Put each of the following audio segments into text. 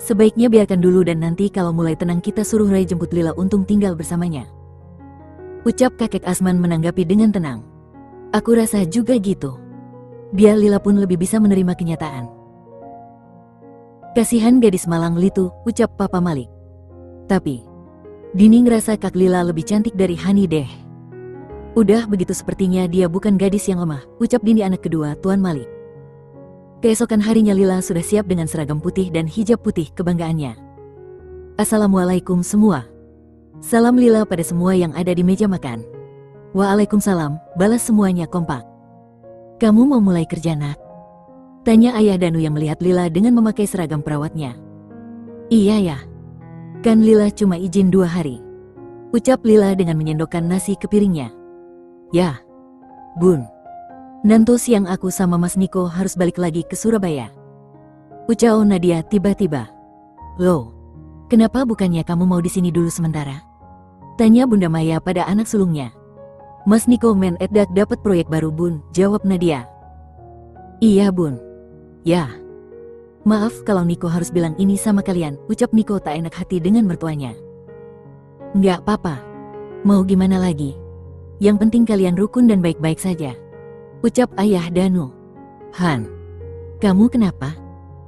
Sebaiknya biarkan dulu dan nanti kalau mulai tenang kita suruh Rai jemput Lila untuk tinggal bersamanya. Ucap kakek Asman menanggapi dengan tenang. Aku rasa juga gitu. Biar Lila pun lebih bisa menerima kenyataan. Kasihan gadis malang itu, ucap Papa Malik. Tapi, Dini ngerasa Kak Lila lebih cantik dari Hani deh. Udah begitu sepertinya dia bukan gadis yang lemah, ucap Dini anak kedua Tuan Malik. Keesokan harinya Lila sudah siap dengan seragam putih dan hijab putih kebanggaannya. Assalamualaikum semua. Salam Lila pada semua yang ada di meja makan. Waalaikumsalam, balas semuanya kompak. Kamu mau mulai kerja nak? Tanya ayah Danu yang melihat Lila dengan memakai seragam perawatnya. Iya ya. Kan Lila cuma izin 2 hari. Ucap Lila dengan menyendokkan nasi ke piringnya. Ya. Bun. Nanti siang aku sama Mas Niko harus balik lagi ke Surabaya. Ucap Nadia tiba-tiba. Loh. Kenapa bukannya kamu mau di sini dulu sementara? Tanya Bunda Maya pada anak sulungnya. Mas Niko mendadak dapat proyek baru Bun, jawab Nadia. Iya Bun. Ya. Maaf kalau Niko harus bilang ini sama kalian, ucap Niko tak enak hati dengan mertuanya. Nggak apa-apa. Mau gimana lagi? Yang penting kalian rukun dan baik-baik saja. Ucap ayah Danu. Han. Kamu kenapa?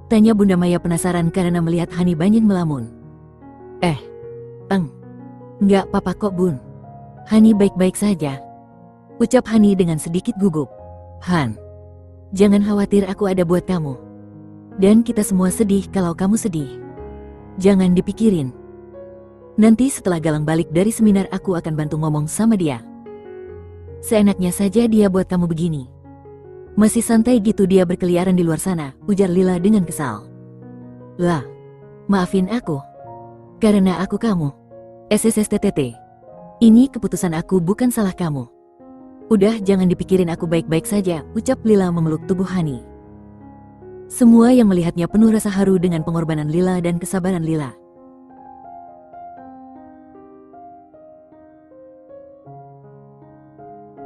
Tanya Bunda Maya penasaran karena melihat Hani banyak melamun. Nggak apa-apa kok Bun. Hani baik-baik saja. Ucap Hani dengan sedikit gugup. Han. Jangan khawatir aku ada buat kamu. Dan kita semua sedih kalau kamu sedih. Jangan dipikirin. Nanti setelah Galang balik dari seminar aku akan bantu ngomong sama dia. Seenaknya saja dia buat kamu begini. Masih santai gitu dia berkeliaran di luar sana, ujar Lila dengan kesal. Lah, maafin aku. Karena aku kamu. SSSTTT. Ini keputusan aku bukan salah kamu. Udah jangan dipikirin aku baik-baik saja, ucap Lila memeluk tubuh Hani. Semua yang melihatnya penuh rasa haru dengan pengorbanan Lila dan kesabaran Lila.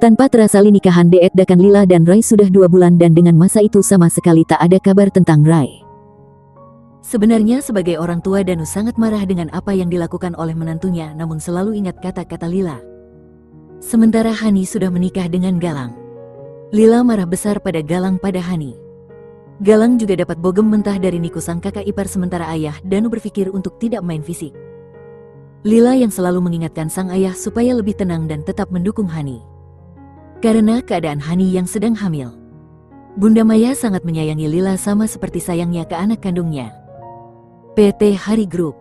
Tanpa terasa nikahan diadakan Lila dan Rai sudah 2 bulan dan dengan masa itu sama sekali tak ada kabar tentang Rai. Sebenarnya sebagai orang tua Danu sangat marah dengan apa yang dilakukan oleh menantunya namun selalu ingat kata-kata Lila. Sementara Hani sudah menikah dengan Galang. Lila marah besar pada Galang pada Hani. Galang juga dapat bogem mentah dari Niko sang kakak ipar sementara ayah Danu berpikir untuk tidak main fisik. Lila yang selalu mengingatkan sang ayah supaya lebih tenang dan tetap mendukung Hani. Karena keadaan Hani yang sedang hamil. Bunda Maya sangat menyayangi Lila sama seperti sayangnya ke anak kandungnya. PT Hari Group.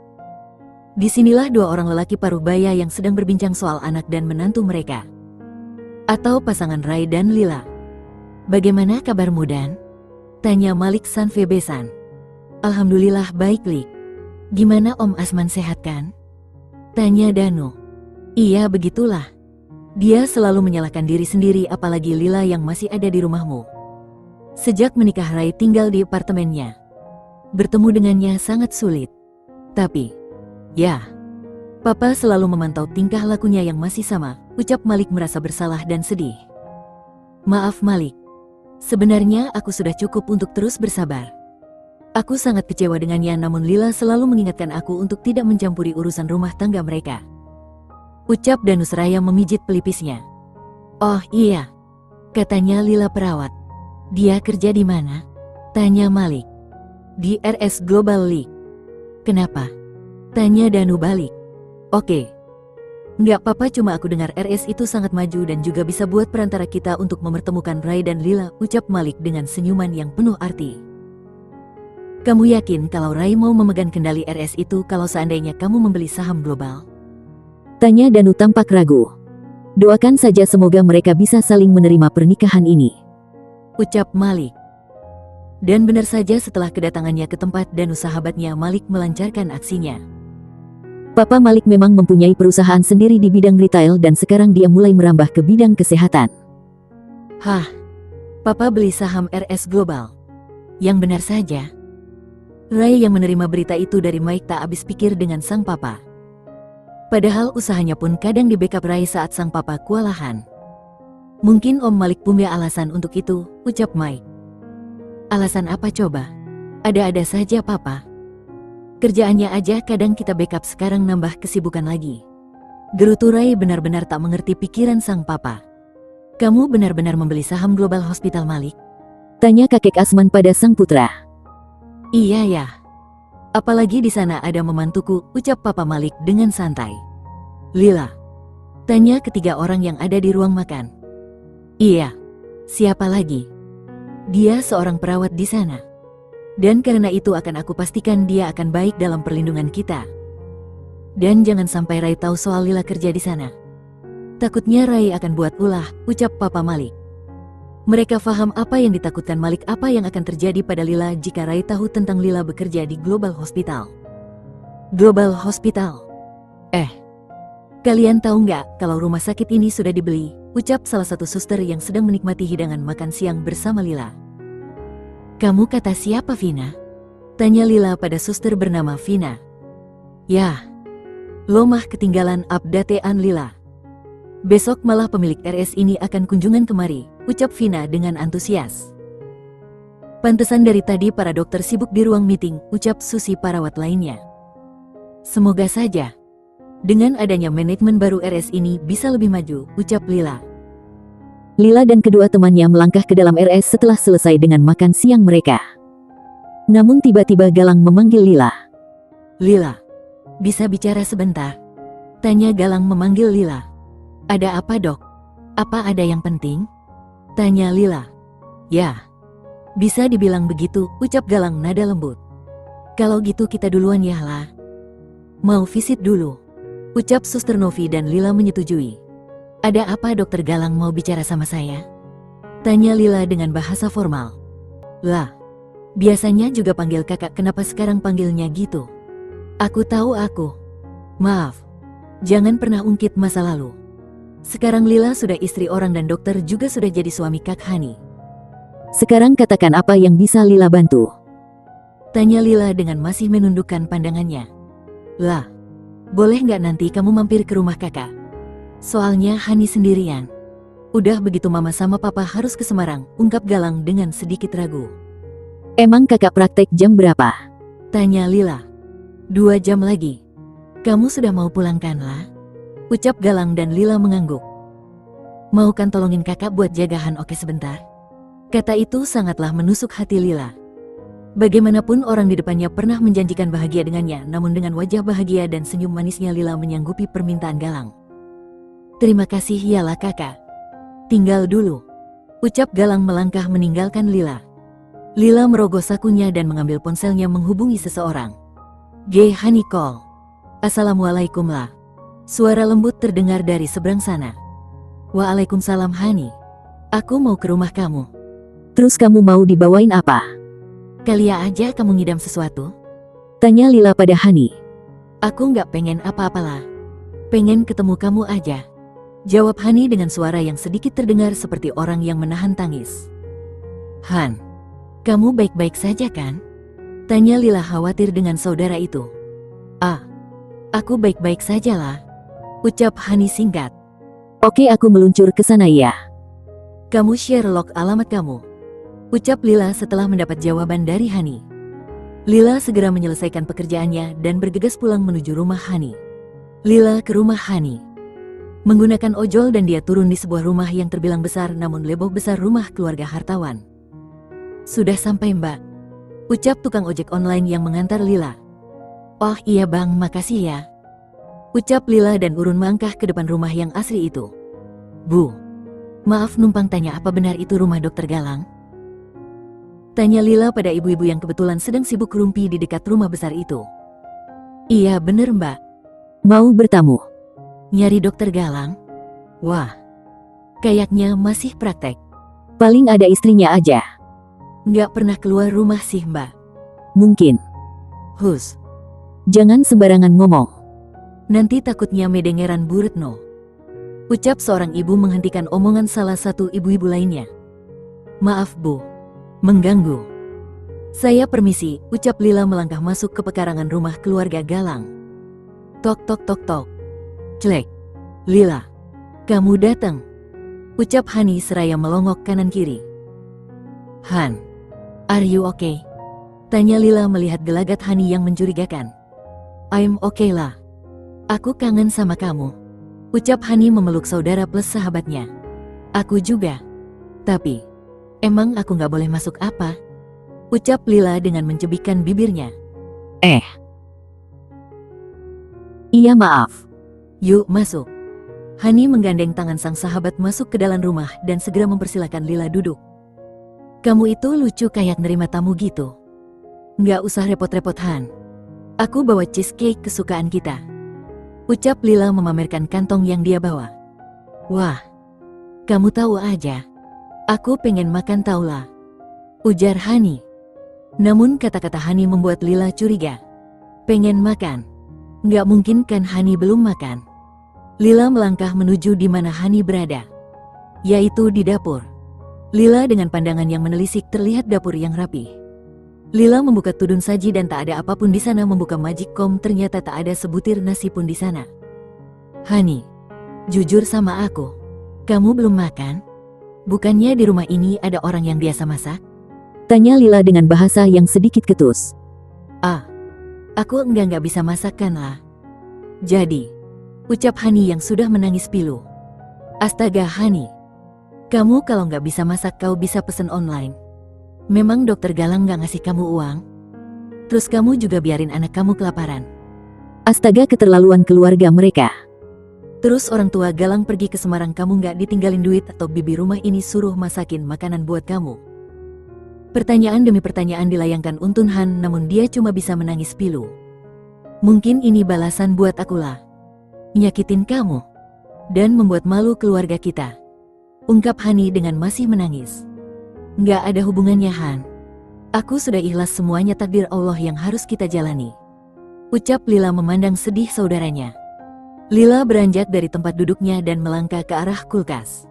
Disinilah 2 orang lelaki paruh baya yang sedang berbincang soal anak dan menantu mereka. Atau pasangan Rai dan Lila. Bagaimana kabarmu Dan? Tanya Malik Sanve Besan. Alhamdulillah baik Lik. Gimana Om Asman sehat kan? Tanya Danu. Iya begitulah. Dia selalu menyalahkan diri sendiri apalagi Lila yang masih ada di rumahmu. Sejak menikah Rai tinggal di apartemennya. Bertemu dengannya sangat sulit. Tapi ya, Papa selalu memantau tingkah lakunya yang masih sama, ucap Malik merasa bersalah dan sedih. Maaf Malik. Sebenarnya aku sudah cukup untuk terus bersabar. Aku sangat kecewa dengannya namun Lila selalu mengingatkan aku untuk tidak mencampuri urusan rumah tangga mereka. Ucap Danu seraya memijit pelipisnya. Oh iya. Katanya Lila perawat. Dia kerja di mana? Tanya Malik. Di RS Global League. Kenapa? Tanya Danu balik. Oke. Nggak apa-apa cuma aku dengar RS itu sangat maju dan juga bisa buat perantara kita untuk mempertemukan Rai dan Lila, ucap Malik dengan senyuman yang penuh arti. Kamu yakin kalau Rai mau memegang kendali RS itu kalau seandainya kamu membeli saham global? Tanya Danu tampak ragu. Doakan saja semoga mereka bisa saling menerima pernikahan ini. Ucap Malik. Dan benar saja setelah kedatangannya ke tempat Danu sahabatnya Malik melancarkan aksinya. Papa Malik memang mempunyai perusahaan sendiri di bidang retail dan sekarang dia mulai merambah ke bidang kesehatan. Hah? Papa beli saham RS Global? Yang benar saja. Rai yang menerima berita itu dari Mike tak habis pikir dengan sang papa. Padahal usahanya pun kadang di backup Rai saat sang papa kewalahan. Mungkin Om Malik punya alasan untuk itu, ucap Mike. Alasan apa coba? Ada-ada saja papa. Kerjaannya aja kadang kita backup, sekarang nambah kesibukan lagi. Gerutu Rai benar-benar tak mengerti pikiran sang papa. Kamu benar-benar membeli saham Global Hospital Malik? Tanya kakek Asman pada sang putra. Iya ya. Apalagi di sana ada memantuku, ucap Papa Malik dengan santai. Lila. Tanya ketiga orang yang ada di ruang makan. Iya. Siapa lagi? Dia seorang perawat di sana. Dan karena itu akan aku pastikan dia akan baik dalam perlindungan kita. Dan jangan sampai Rai tahu soal Lila kerja di sana. Takutnya Rai akan buat ulah, ucap Papa Malik. Mereka faham apa yang ditakutkan Malik, apa yang akan terjadi pada Lila jika Rai tahu tentang Lila bekerja di Global Hospital. Global Hospital? Kalian tahu nggak kalau rumah sakit ini sudah dibeli, ucap salah satu suster yang sedang menikmati hidangan makan siang bersama Lila. Kamu kata siapa, Vina? Tanya Lila pada suster bernama Vina. Ya, lo mah ketinggalan updatean Lila. Besok malah pemilik RS ini akan kunjungan kemari, ucap Vina dengan antusias. Pantesan dari tadi para dokter sibuk di ruang meeting, ucap Susi perawat lainnya. Semoga saja dengan adanya manajemen baru RS ini bisa lebih maju, ucap Lila. Lila dan kedua temannya melangkah ke dalam RS setelah selesai dengan makan siang mereka. Namun tiba-tiba Galang memanggil Lila. Lila, bisa bicara sebentar? Tanya Galang memanggil Lila. Ada apa, Dok? Apa ada yang penting? Tanya Lila. Ya, bisa dibilang begitu, ucap Galang nada lembut. Kalau gitu kita duluan ya lah. Mau visit dulu, ucap Suster Novi dan Lila menyetujui. Ada apa Dokter Galang mau bicara sama saya? Tanya Lila dengan bahasa formal. Lah, biasanya juga panggil kakak, kenapa sekarang panggilnya gitu? Aku tahu aku. Maaf, jangan pernah ungkit masa lalu. Sekarang Lila sudah istri orang dan dokter juga sudah jadi suami Kak Hani. Sekarang katakan apa yang bisa Lila bantu? Tanya Lila dengan masih menundukkan pandangannya. Lah, boleh nggak nanti kamu mampir ke rumah kakak? Soalnya Hani sendirian. Udah begitu mama sama papa harus ke Semarang, ungkap Galang dengan sedikit ragu. Emang kakak praktek jam berapa? Tanya Lila. 2 jam lagi. Kamu sudah mau pulang kan lah? Ucap Galang dan Lila mengangguk. Mau kan tolongin kakak buat jagahan oke sebentar? Kata itu sangatlah menusuk hati Lila. Bagaimanapun orang di depannya pernah menjanjikan bahagia dengannya, namun dengan wajah bahagia dan senyum manisnya Lila menyanggupi permintaan Galang. Terima kasih yalah kakak. Tinggal dulu, ucap Galang melangkah meninggalkan Lila. Lila merogoh sakunya dan mengambil ponselnya menghubungi seseorang. Hani call. Assalamualaikum lah. Suara lembut terdengar dari seberang sana. Waalaikumsalam Hani. Aku mau ke rumah kamu. Terus kamu mau dibawain apa? Kali aja kamu ngidam sesuatu? Tanya Lila pada Hani. Aku nggak pengen apa-apalah. Pengen ketemu kamu aja. Jawab Hani dengan suara yang sedikit terdengar seperti orang yang menahan tangis. Han, kamu baik-baik saja kan? Tanya Lila khawatir dengan saudara itu. Aku baik-baik saja lah. Ucap Hani singkat. Oke, aku meluncur ke sana ya. Kamu share log alamat kamu. Ucap Lila setelah mendapat jawaban dari Hani. Lila segera menyelesaikan pekerjaannya dan bergegas pulang menuju rumah Hani. Lila ke rumah Hani. Menggunakan ojol dan dia turun di sebuah rumah yang terbilang besar namun lebih besar, rumah keluarga hartawan. Sudah sampai Mbak, ucap tukang ojek online yang mengantar Lila. Oh iya bang, makasih ya. Ucap Lila dan urun melangkah ke depan rumah yang asri itu. Bu, maaf numpang tanya, apa benar itu rumah Dokter Galang? Tanya Lila pada ibu-ibu yang kebetulan sedang sibuk rumpi di dekat rumah besar itu. Iya bener Mbak. Mau bertamu? Nyari Dokter Galang? Wah, kayaknya masih praktek. Paling ada istrinya aja. Nggak pernah keluar rumah sih Mbak. Mungkin. Hus, jangan sembarangan ngomong. Nanti takutnya medengeran Bu Retno. Ucap seorang ibu menghentikan omongan salah satu ibu-ibu lainnya. Maaf Bu, mengganggu. Saya permisi, ucap Lila melangkah masuk ke pekarangan rumah keluarga Galang. Tok tok tok tok. Celek. Lila, kamu datang. Ucap Hani seraya melongok kanan kiri. Han, are you okay? Tanya Lila melihat gelagat Hani yang mencurigakan. I'm okay lah. Aku kangen sama kamu. Ucap Hani memeluk saudara plus sahabatnya. Aku juga. Tapi, emang aku gak boleh masuk apa? Ucap Lila dengan mencebikkan bibirnya. Iya maaf. Yuk masuk. Hani menggandeng tangan sang sahabat masuk ke dalam rumah dan segera mempersilahkan Lila duduk. Kamu itu lucu kayak nerima tamu gitu. Nggak usah repot-repot Han. Aku bawa cheesecake kesukaan kita. Ucap Lila memamerkan kantong yang dia bawa. Wah, kamu tahu aja. Aku pengen makan tau lah. Ujar Hani. Namun kata-kata Hani membuat Lila curiga. Pengen makan? Nggak mungkin kan Hani belum makan. Lila melangkah menuju di mana Hani berada, yaitu di dapur. Lila dengan pandangan yang menelisik terlihat dapur yang rapi. Lila membuka tudung saji dan tak ada apapun di sana. Membuka Magicom, ternyata tak ada sebutir nasi pun di sana. Hani, jujur sama aku, kamu belum makan? Bukannya di rumah ini ada orang yang biasa masak? Tanya Lila dengan bahasa yang sedikit ketus. Aku nggak bisa masak kan lah. Jadi, ucap Hani yang sudah menangis pilu. Astaga Hani, kamu kalau nggak bisa masak kau bisa pesen online. Memang dokter Galang nggak ngasih kamu uang? Terus kamu juga biarin anak kamu kelaparan. Astaga keterlaluan keluarga mereka. Terus orang tua Galang pergi ke Semarang, kamu nggak ditinggalin duit atau bibi rumah ini suruh masakin makanan buat kamu? Pertanyaan demi pertanyaan dilayangkan Untun Han, namun dia cuma bisa menangis pilu. Mungkin ini balasan buat akulah. Nyakitin kamu. Dan membuat malu keluarga kita. Ungkap Hani dengan masih menangis. Nggak ada hubungannya Han. Aku sudah ikhlas, semuanya takdir Allah yang harus kita jalani. Ucap Lila memandang sedih saudaranya. Lila beranjak dari tempat duduknya dan melangkah ke arah kulkas.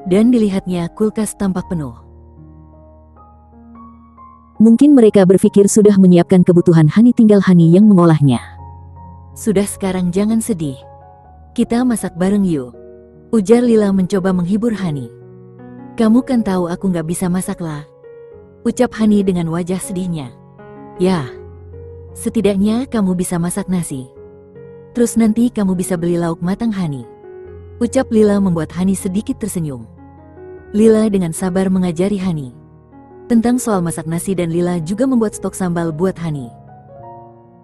Dan dilihatnya kulkas tampak penuh. Mungkin mereka berpikir sudah menyiapkan kebutuhan Hani, tinggal Hani yang mengolahnya. Sudah, sekarang jangan sedih. Kita masak bareng yuk. Ujar Lila mencoba menghibur Hani. Kamu kan tahu aku nggak bisa masak lah. Ucap Hani dengan wajah sedihnya. Ya, setidaknya kamu bisa masak nasi. Terus nanti kamu bisa beli lauk matang Hani. Ucap Lila membuat Hani sedikit tersenyum. Lila dengan sabar mengajari Hani tentang soal masak nasi dan Lila juga membuat stok sambal buat Hani.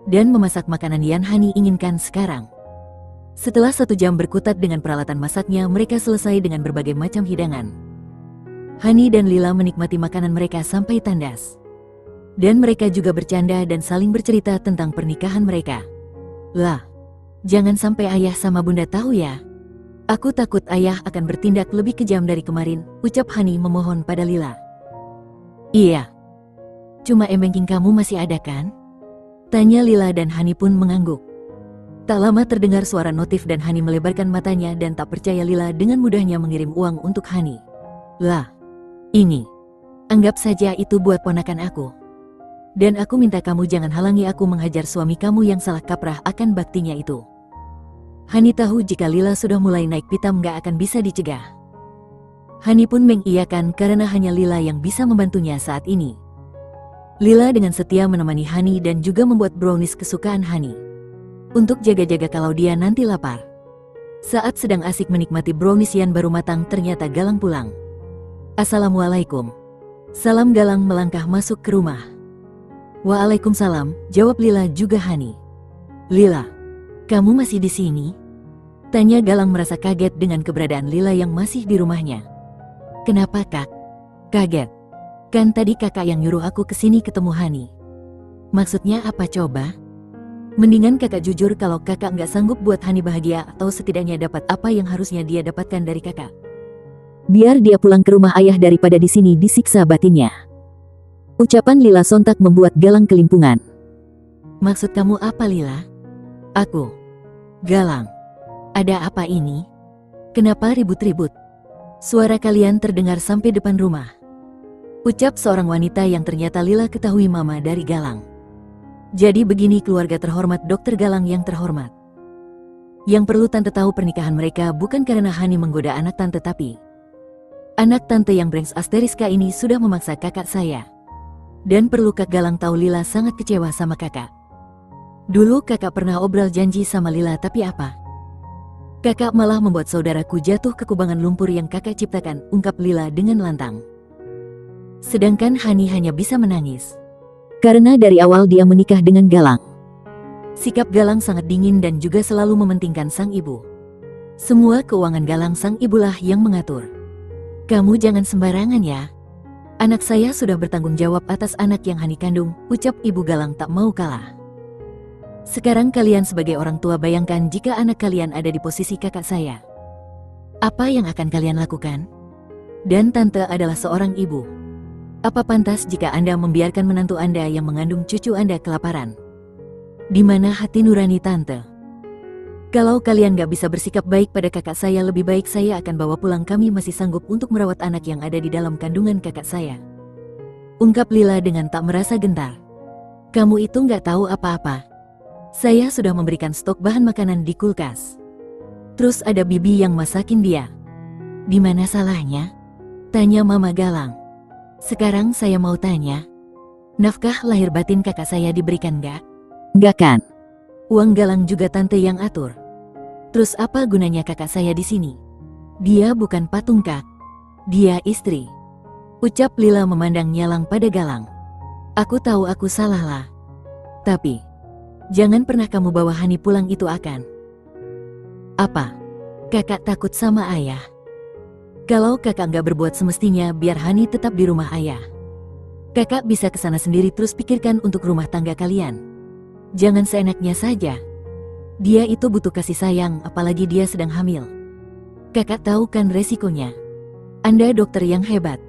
Dan memasak makanan yang Hani inginkan sekarang. Setelah 1 jam berkutat dengan peralatan masaknya, mereka selesai dengan berbagai macam hidangan. Hani dan Lila menikmati makanan mereka sampai tandas. Dan mereka juga bercanda dan saling bercerita tentang pernikahan mereka. Lah, jangan sampai ayah sama bunda tahu ya. Aku takut ayah akan bertindak lebih kejam dari kemarin, ucap Hani memohon pada Lila. Iya. Cuma e-banking kamu masih ada kan? Tanya Lila dan Hani pun mengangguk. Tak lama terdengar suara notif dan Hani melebarkan matanya dan tak percaya Lila dengan mudahnya mengirim uang untuk Hani. Lah, ini. Anggap saja itu buat ponakan aku. Dan aku minta kamu jangan halangi aku menghajar suami kamu yang salah kaprah akan baktinya itu. Hani tahu jika Lila sudah mulai naik pitam gak akan bisa dicegah. Hani pun mengiyakan karena hanya Lila yang bisa membantunya saat ini. Lila dengan setia menemani Hani dan juga membuat brownies kesukaan Hani. Untuk jaga-jaga kalau dia nanti lapar. Saat sedang asik menikmati brownies yang baru matang, ternyata Galang pulang. Assalamualaikum. Salam Galang melangkah masuk ke rumah. Waalaikumsalam, jawab Lila juga Hani. Lila, kamu masih di sini? Tanya Galang merasa kaget dengan keberadaan Lila yang masih di rumahnya. Kenapa kak? Kaget. Kan tadi kakak yang nyuruh aku kesini ketemu Hani. Maksudnya apa coba? Mendingan kakak jujur kalau kakak nggak sanggup buat Hani bahagia atau setidaknya dapat apa yang harusnya dia dapatkan dari kakak. Biar dia pulang ke rumah ayah daripada di sini disiksa batinnya. Ucapan Lila sontak membuat Galang kelimpungan. Maksud kamu apa Lila? Aku. Galang. Ada apa ini? Kenapa ribut-ribut? Suara kalian terdengar sampai depan rumah. Ucap seorang wanita yang ternyata Lila ketahui mama dari Galang. Jadi begini keluarga terhormat Dokter Galang yang terhormat. Yang perlu tante tahu, pernikahan mereka bukan karena Hani menggoda anak tante, tapi anak tante yang brengsek Asteriska ini sudah memaksa kakak saya. Dan perlu Kak Galang tahu, Lila sangat kecewa sama kakak. Dulu kakak pernah obrol janji sama Lila, tapi apa? Kakak malah membuat saudaraku jatuh ke kubangan lumpur yang kakak ciptakan, ungkap Lila dengan lantang. Sedangkan Hani hanya bisa menangis. Karena dari awal dia menikah dengan Galang. Sikap Galang sangat dingin dan juga selalu mementingkan sang ibu. Semua keuangan Galang sang ibulah yang mengatur. Kamu jangan sembarangan ya. Anak saya sudah bertanggung jawab atas anak yang Hani kandung, ucap ibu Galang tak mau kalah. Sekarang kalian sebagai orang tua bayangkan jika anak kalian ada di posisi kakak saya. Apa yang akan kalian lakukan? Dan tante adalah seorang ibu. Apa pantas jika Anda membiarkan menantu Anda yang mengandung cucu Anda kelaparan? Di mana hati nurani tante? Kalau kalian gak bisa bersikap baik pada kakak saya, lebih baik saya akan bawa pulang. Kami masih sanggup untuk merawat anak yang ada di dalam kandungan kakak saya, ungkap Lila dengan tak merasa gentar. Kamu itu gak tahu apa-apa. Saya sudah memberikan stok bahan makanan di kulkas. Terus ada bibi yang masakin dia. Di mana salahnya? Tanya Mama Galang. Sekarang saya mau tanya, nafkah lahir batin kakak saya diberikan gak? Enggak kan? Uang Galang juga tante yang atur. Terus apa gunanya kakak saya di sini? Dia bukan patung Kak. Dia istri. Ucap Lila memandang nyalang pada Galang. Aku tahu aku salah lah. Tapi jangan pernah kamu bawa Hani pulang, itu akan. Apa? Kakak takut sama ayah? Kalau kakak nggak berbuat semestinya, biar Hani tetap di rumah ayah. Kakak bisa kesana sendiri, terus pikirkan untuk rumah tangga kalian. Jangan seenaknya saja. Dia itu butuh kasih sayang, apalagi dia sedang hamil. Kakak tahu kan resikonya. Anda dokter yang hebat.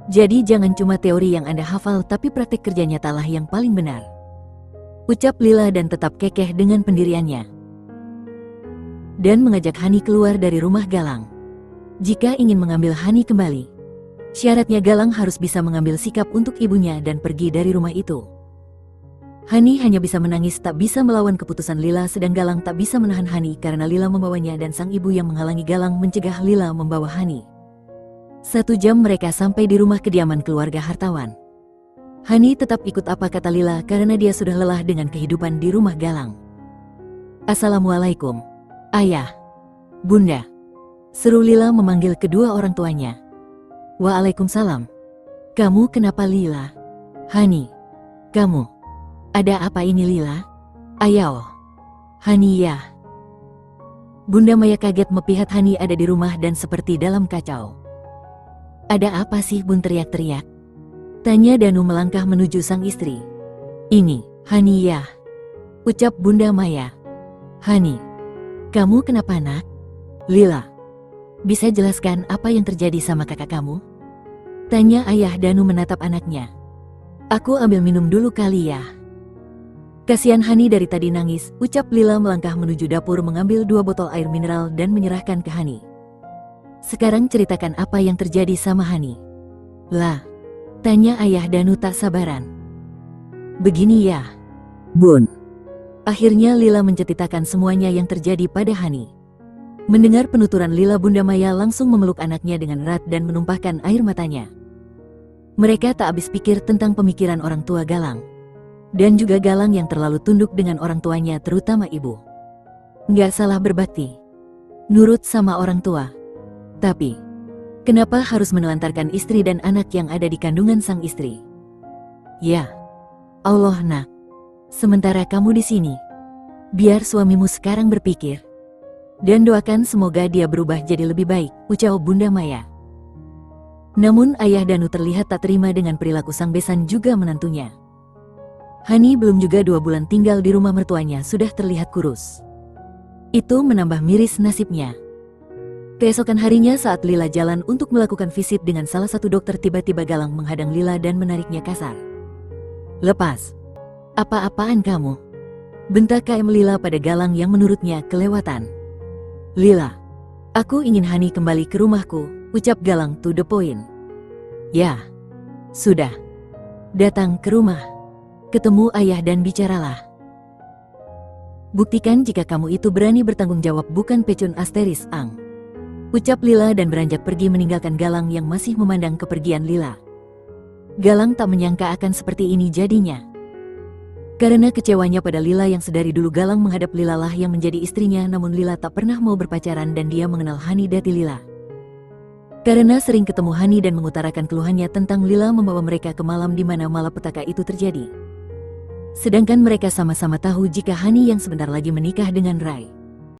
Jadi jangan cuma teori yang Anda hafal, tapi praktik kerja nyatalah yang paling benar. Ucap Lila dan tetap kekeh dengan pendiriannya. Dan mengajak Hani keluar dari rumah Galang. Jika ingin mengambil Hani kembali, syaratnya Galang harus bisa mengambil sikap untuk ibunya dan pergi dari rumah itu. Hani hanya bisa menangis, tak bisa melawan keputusan Lila, sedang Galang tak bisa menahan Hani karena Lila membawanya dan sang ibu yang menghalangi Galang mencegah Lila membawa Hani. 1 jam mereka sampai di rumah kediaman keluarga hartawan. Hani tetap ikut apa kata Lila karena dia sudah lelah dengan kehidupan di rumah Galang. Assalamualaikum, Ayah, Bunda, seru Lila memanggil kedua orang tuanya. Waalaikumsalam. Kamu kenapa Lila? Hani, kamu. Ada apa ini Lila? Ayo. Hani ya. Bunda Maya kaget melihat Hani ada di rumah dan seperti dalam kacau. Ada apa sih Bun, teriak-teriak? Tanya Danu melangkah menuju sang istri. Ini, Hani ya. Ucap Bunda Maya. Hani, kamu kenapa nak? Lila, bisa jelaskan apa yang terjadi sama kakak kamu? Tanya ayah Danu menatap anaknya. Aku ambil minum dulu kali ya. Kasihan Hani dari tadi nangis, ucap Lila melangkah menuju dapur mengambil 2 botol air mineral dan menyerahkan ke Hani. Sekarang ceritakan apa yang terjadi sama Hani. Lah, tanya ayah Danu tak sabaran. Begini ya, Bun. Akhirnya Lila menceritakan semuanya yang terjadi pada Hani. Mendengar penuturan Lila, Bunda Maya langsung memeluk anaknya dengan erat dan menumpahkan air matanya. Mereka tak habis pikir tentang pemikiran orang tua Galang. Dan juga Galang yang terlalu tunduk dengan orang tuanya, terutama ibu. Nggak salah berbakti, nurut sama orang tua. Tapi, kenapa harus menelantarkan istri dan anak yang ada di kandungan sang istri? Ya, Allah nak. Sementara kamu di sini, biar suamimu sekarang berpikir. Dan doakan semoga dia berubah jadi lebih baik, ucap Bunda Maya. Namun ayah Danu terlihat tak terima dengan perilaku sang besan juga menantunya. Hani belum juga 2 bulan tinggal di rumah mertuanya sudah terlihat kurus. Itu menambah miris nasibnya. Keesokan harinya saat Lila jalan untuk melakukan visit dengan salah satu dokter, tiba-tiba Galang menghadang Lila dan menariknya kasar. Lepas. Apa-apaan kamu? Bentak KM Lila pada Galang yang menurutnya kelewatan. Lila, aku ingin Hani kembali ke rumahku, ucap Galang to the point. Ya, sudah. Datang ke rumah. Ketemu ayah dan bicaralah. Buktikan jika kamu itu berani bertanggung jawab, bukan pecun asteris ang. Ucap Lila dan beranjak pergi meninggalkan Galang yang masih memandang kepergian Lila. Galang tak menyangka akan seperti ini jadinya. Karena kecewanya pada Lila yang sedari dulu Galang menghadap Lila lah yang menjadi istrinya, namun Lila tak pernah mau berpacaran dan dia mengenal Hani dari Lila. Karena sering ketemu Hani dan mengutarakan keluhannya tentang Lila, membawa mereka ke malam di mana malapetaka itu terjadi. Sedangkan mereka sama-sama tahu jika Hani yang sebentar lagi menikah dengan Rai.